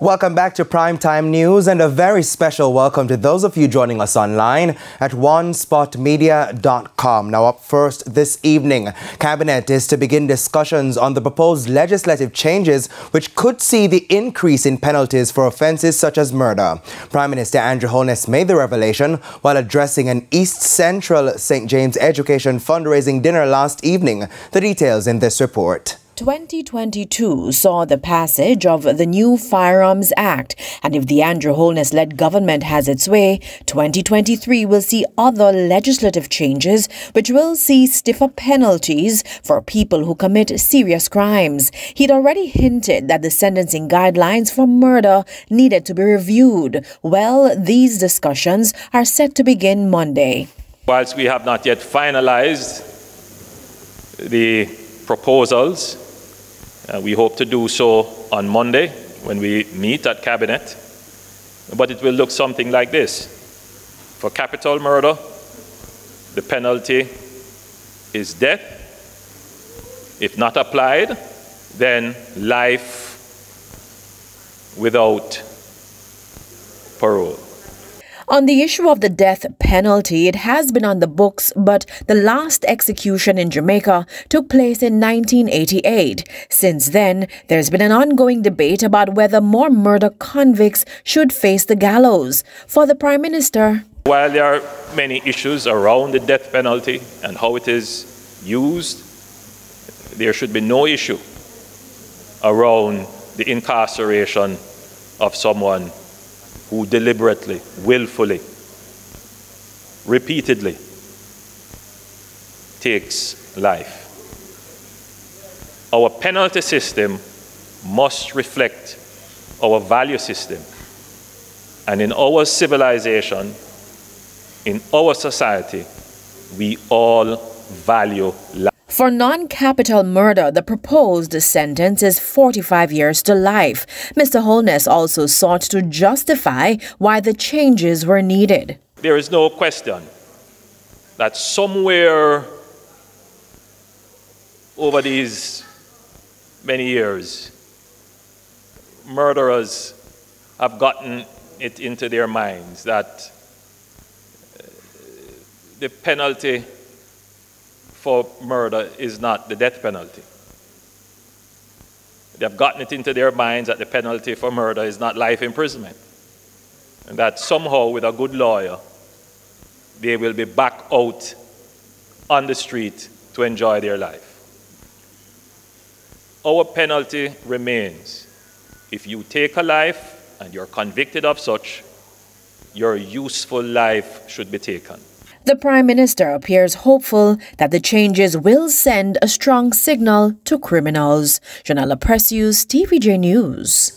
Welcome back to Primetime News, and a very special welcome to those of you joining us online at onespotmedia.com. Now up first this evening, Cabinet is to begin discussions on the proposed legislative changes which could see the increase in penalties for offences such as murder. Prime Minister Andrew Holness made the revelation while addressing an East Central St. James Education fundraising dinner last evening. The details in this report. 2022 saw the passage of the new Firearms Act, and if the Andrew Holness-led government has its way, 2023 will see other legislative changes which will see stiffer penalties for people who commit serious crimes. He'd already hinted that the sentencing guidelines for murder needed to be reviewed. Well, these discussions are set to begin Monday. Whilst we have not yet finalized the proposals, we hope to do so on Monday when we meet at Cabinet. But it will look something like this. For capital murder, the penalty is death. If not applied, then life without parole. On the issue of the death penalty, it has been on the books, but the last execution in Jamaica took place in 1988. Since then, there's been an ongoing debate about whether more murder convicts should face the gallows. For the Prime Minister, while there are many issues around the death penalty and how it is used, there should be no issue around the incarceration of someone who deliberately, willfully, repeatedly takes life. Our penalty system must reflect our value system. And in our civilization, in our society, we all value life. For non-capital murder, the proposed sentence is 45 years to life. Mr. Holness also sought to justify why the changes were needed. There is no question that somewhere over these many years, murderers have gotten it into their minds that the penalty for murder is not the death penalty. They have gotten it into their minds that the penalty for murder is not life imprisonment. And that somehow, with a good lawyer, they will be back out on the street to enjoy their life. Our penalty remains. If you take a life and you're convicted of such, your useful life should be taken. The Prime Minister appears hopeful that the changes will send a strong signal to criminals. Janella Precious, TVJ News.